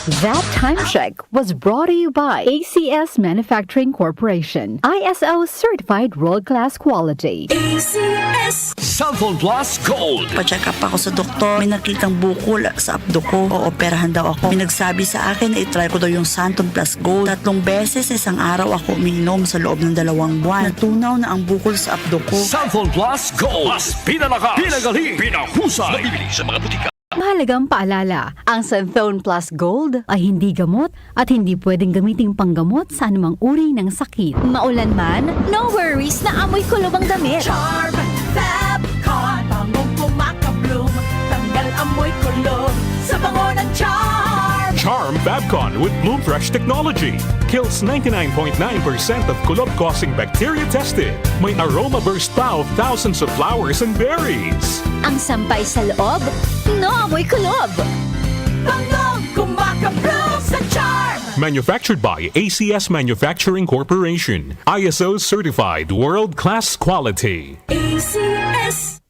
That time check was brought to you by ACS Manufacturing Corporation. ISO certified world-class quality. ACS Cellphone Plus Gold. Pa-check up ako sa doktor. May nakitang bukol sa abdo ko. Ooperahan daw ako. May nagsabi sa akin na itry ko daw yung Santon Plus Gold. 3 beses isang araw ako umiinom sa loob ng 2 buwan. Natunaw na ang bukol sa abdo ko. Cellphone Plus Gold. Mas pinalakas, pinagaling, pinahusay. Mabibili sa mga butika. Mahalagang paalala, ang Santon Plus Gold ay hindi gamot at hindi pwedeng gamiting panggamot sa anumang uri ng sakit. Maulan man, no worries na amoy kulob ang damit. Charm Fabcon Bangong kumakabloom Tanggal amoy kulob Sa bango ng Charm Charm Fabcon with Bloom Fresh technology kills 99.9% of kulob-causing bacteria tested. May aroma burst pa of thousands of flowers and berries. Ang sampay sa loob, no amoy kulob. Bangong kumakabloom sa Charm Manufactured by ACS Manufacturing Corporation. ISO certified world-class quality. ACS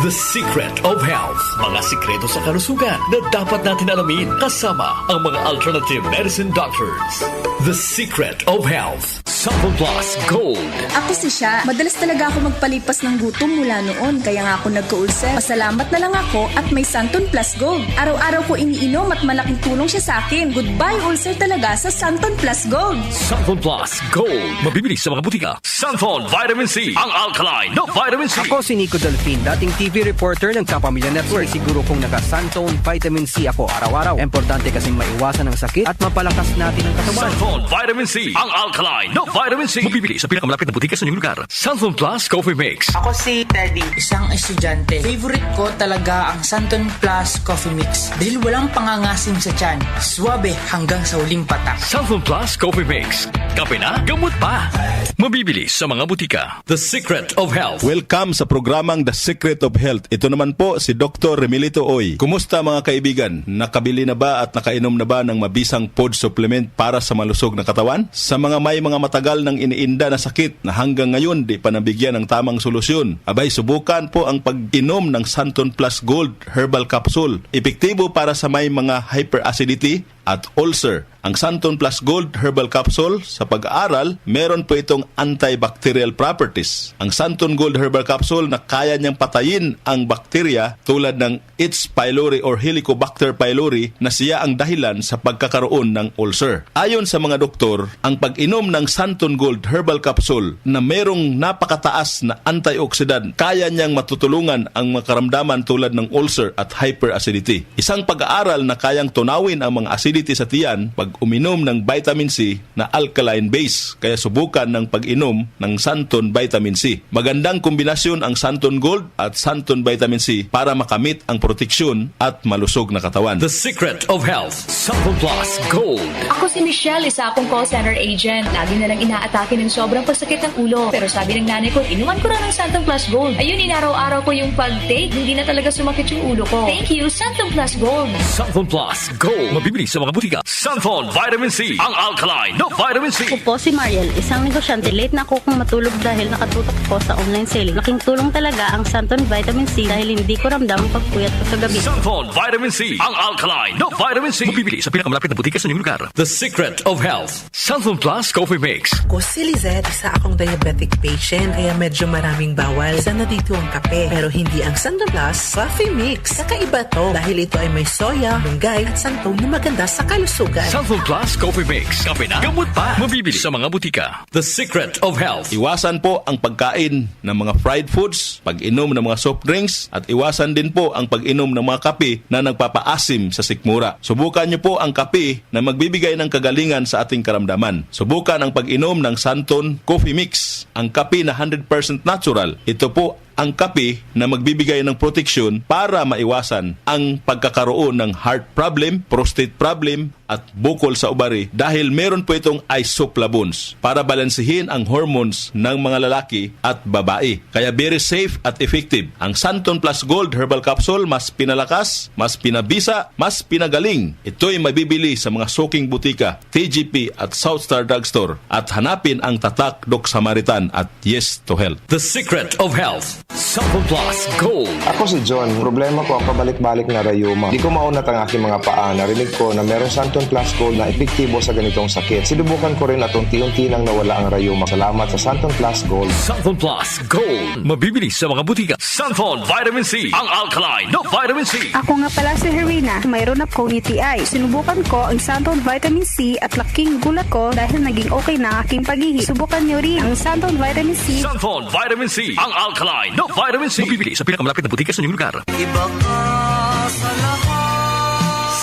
The Secret of Health. Mga sikreto sa kalusugan na dapat natin alamin kasama ang mga alternative medicine doctors. The Secret of Health. Cellphone Plus Gold. Ako si Sha. Madalas talaga ako magpalipas ng gutom mula noon, kaya nga ako nagka-ulcer. Pasalamat na lang ako at may Santon Plus Gold. Araw-araw ko iniinom at malaking tulong siya sa akin. Goodbye ulcer talaga sa Santon Plus Gold. Cellphone Plus Gold. Mabibili sa mga butika. Cellphone Vitamin C. Ang alkaline na vitamin C. Ako si Nico Delfin, dating TV reporter ng Kapamilya Network. Siguro kung naka-Santon Vitamin C ako araw-araw. Importante kasing maiwasan ang sakit at mapalakas natin ang katawan. Cellphone Vitamin C. Ang alkaline na vitamin C. Mabibili sa pinakamalapit na butika sa inyong lugar. Cellphone Plus Coffee Mix. Ako si Teddy, isang estudyante. Favorite ko talaga ang Santon Plus Coffee Mix dahil walang pangangasim sa tiyan. Swabe hanggang sa huling patak. Cellphone Plus Coffee Mix. Kape na, gamot pa. Mabibili sa mga butika. The Secret of Health. Welcome sa programang The Secret of Health. Ito naman po si Dr. Remilito Oy. Kumusta mga kaibigan? Nakabili na ba at nakainom na ba ng mabisang food supplement para sa malusog na katawan? Sa mga may mga matagal nang iniinda na sakit na hanggang ngayon di pa nabigyan ng tamang solusyon, abay subukan po ang pag-inom ng Santon Plus Gold Herbal Capsule. Epektibo para sa may mga hyperacidity at ulcer. Ang Santon Plus Gold Herbal Capsule, sa pag-aaral, meron po itong antibacterial properties. Ang Santon Gold Herbal Capsule na kaya niyang patayin ang bakterya tulad ng H. pylori or Helicobacter pylori na siya ang dahilan sa pagkakaroon ng ulcer. Ayon sa mga doktor, ang pag-inom ng Santon Gold Herbal Capsule na merong napakataas na antioxidant, kaya niyang matutulungan ang mga karamdaman tulad ng ulcer at hyperacidity. Isang pag-aaral na kayang tunawin ang mga acidity sa tiyan pag uminom ng vitamin C na alkaline base, kaya subukan ng pag-inom ng Santon Vitamin C. Magandang kombinasyon ang Santon Gold at Santon Vitamin C para makamit ang proteksyon at malusog na katawan. The Secret of Health. Cellphone Plus Gold. Ako si Michelle, isa akong call center agent. Lagi na lang inaatake ng sobrang pasakit ng ulo. Pero sabi ng nanay ko, inuman ko na ng Santon Plus Gold. Ayun, inaraw-araw ko yung pag-take. Hindi na talaga sumakit yung ulo ko. Thank you, Santon Plus Gold. Cellphone Plus Gold. Mabibili sa mga butika. Cellphone Vitamin C. Ang alkaline na vitamin C. Ako po si Mariel, isang negosyante. Late na ako kung matulog dahil nakatutok ko sa online selling. Laking tulong talaga ang Santon Vitamin C dahil hindi ko ramdam ang pagpuyat ko sa gabi. Cellphone Vitamin C. Ang alkaline na vitamin C. Mabibili sa pinakamalapit na butika sa inyong lugar. The Secret of Health. Cellphone Plus Coffee Mix. Ako si Lizette, isa akong diabetic patient kaya medyo maraming bawal. Isa na dito ang kape pero hindi ang Santon Plus Coffee Mix. Kakaiba to dahil ito ay may soya, lunggay at santol na maganda sa kalusugan. Cellphone Plus Coffee Mix. Kape na, gamot pa. Mabibili sa mga butika. The Secret of Health. Iwasan po ang pagkain ng mga fried foods, pag-inom ng mga soft drinks, at iwasan din po ang pag-inom ng mga kape na nagpapaasim sa sikmura. Subukan niyo po ang kape na magbibigay ng kagalingan sa ating karamdaman. Subukan ang pag-inom ng Santon Coffee Mix, ang kape na 100% natural. Ito po ang kape na magbibigay ng proteksyon para maiwasan ang pagkakaroon ng heart problem, prostate problem, at bukol sa ubari dahil meron po itong isoflavones para balansehin ang hormones ng mga lalaki at babae. Kaya very safe at effective. Ang Santon Plus Gold Herbal Capsule mas pinalakas, mas pinabisa, mas pinagaling. Ito'y mabibili sa mga suking butika, TGP at Southstar Drugstore at hanapin ang tatak Doc Samaritan at Yes to Health. The Secret of Health. Sample Plus Gold. Ako si John. Problema ko ang pabalik-balik na rayuma. Di ko maunat ang aking mga paa. Narinig ko na merong Santon Plus Gold na epektibo sa ganitong sakit. Sinubukan ko rin at unti-unti nang nawala ang rayuma. Salamat sa Santon Plus Gold. Santon Plus Gold. Mabibili sa mga butika. Santon Vitamin C. Ang alkaline na vitamin C. Ako nga pala si Herina. Mayroon akong UTI. Sinubukan ko ang Santon Vitamin C at laking gulat ko dahil naging okay na ang aking paghihi. Subukan niyo rin ang Santon Vitamin C. Santon Vitamin C. Ang alkaline na vitamin C. Mabibili sa pinakamalapit na butika sa inyong lugar. Iba ka sa lahat.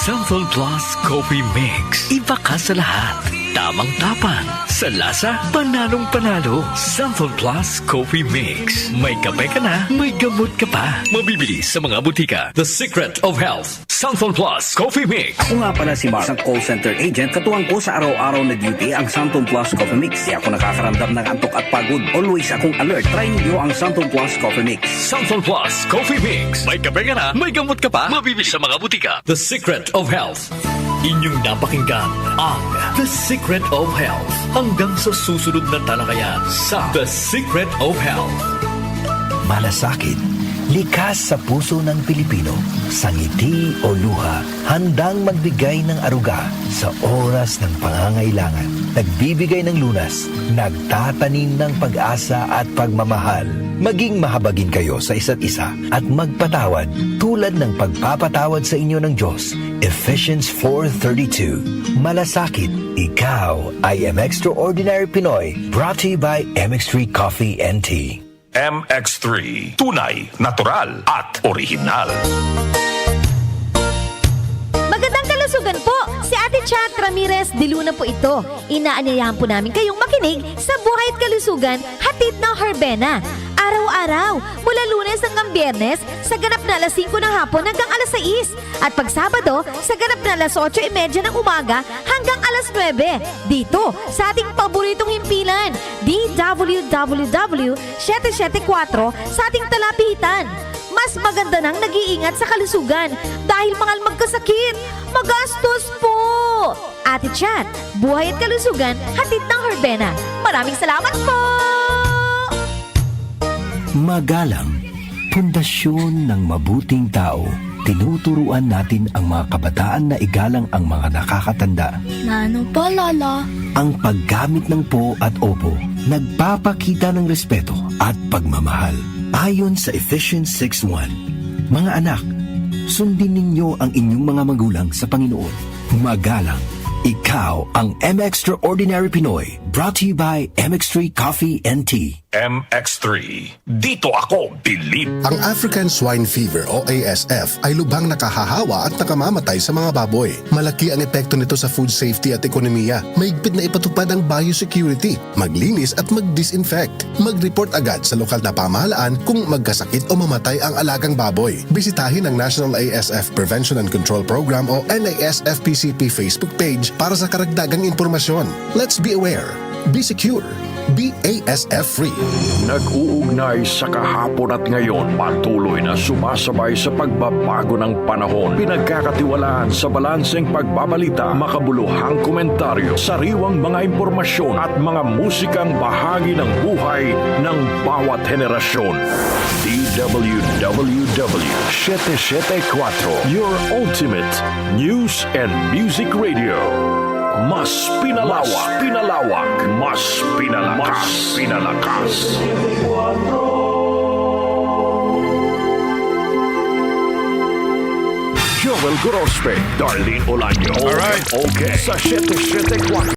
Santon Plus Coffee Mix. Iba ka sa lahat. Tamang tapang. Sa lasa, panalong-panalo. Santon Plus Coffee Mix. May kape ka na, may gamot ka pa. Mabibili sa mga butika. The Secret of Health. Santon Plus Coffee Mix. Ako nga pala si Mark, isang call center agent. Katuwang ko sa araw-araw na duty ang Santon Plus Coffee Mix. Di ako nakakaramdam ng antok at pagod. Always akong alert. Try niyo ang Santon Plus Coffee Mix. Santon Plus Coffee Mix. May kape ka na, may gamot ka pa. Mabibili sa mga butika. The Secret of Health. Inyong napakinggan ang The Secret of Health. Hanggang sa susunod na talakayan sa The Secret of Health. Malasakit, likas sa puso ng Pilipino, sa ngiti o luha, handang magbigay ng aruga sa oras ng pangangailangan. Nagbibigay ng lunas, nagtatanim ng pag-asa at pagmamahal. Maging mahabagin kayo sa isa't isa at magpatawad tulad ng pagpapatawad sa inyo ng Diyos. Ephesians 4:32. Malasakit, ikaw ay Extraordinary Pinoy. Brought to you by MX3 Coffee and Tea. MX3. Tunay, natural at original. Magandang kalusugan po! Si Ate Chat Ramirez de Luna po ito. Inaanyayahan po namin kayong makinig sa Buhay at Kalusugan, hatid ng Herbena. Araw-araw, mula Lunes hanggang Biyernes, sa ganap na alas 5 ng hapon hanggang alas 6. At pag Sabado, sa ganap na alas 8:30 ng umaga hanggang alas 9. Dito, sa ating paboritong himpilan, DWWW 774 sa ating talapitan. Mas maganda nang nag-iingat sa kalusugan dahil mahal magkasakit. Magastos po! Ate Chat, Buhay at Kalusugan, hatid ng Herbena. Maraming salamat po! Magalang, pundasyon ng mabuting tao. Tinuturuan natin ang mga kabataan na igalang ang mga nakakatanda. Nano po, Lolo? Ang paggamit ng po at opo, nagpapakita ng respeto at pagmamahal. Ayon sa Ephesians 6:1, mga anak, sundin ninyo ang inyong mga magulang sa Panginoon. Magalang, ikaw ang Extraordinary Pinoy. Brought to you by MX3 Coffee and Tea. MX3. Dito ako bilib. Ang African Swine Fever o ASF ay lubhang nakahahawa at nakamamatay sa mga baboy. Malaki ang epekto nito sa food safety at ekonomiya. Mahigpit na ipatupad ang biosecurity, maglinis at mag-disinfect. Mag-report agad sa lokal na pamahalaan kung magkasakit o mamatay ang alagang baboy. Bisitahin ang National ASF Prevention and Control Program o NASFPCP Facebook page para sa karagdagang impormasyon. Let's be aware. Be secure. Be ASF-free. Nag-uugnay sa kahapon at ngayon, patuloy na sumasabay sa pagbabago ng panahon. Pinagkakatiwalaan sa balanseng pagbabalita, makabuluhang komentaryo, sariwang mga impormasyon at mga musikang bahagi ng buhay ng bawat henerasyon. DWWW 774, your ultimate news and music radio. Mas pinalawak, mas pinalakas. Joel Gorospe, Darlene Olaño. Alright, okay. Sa 774.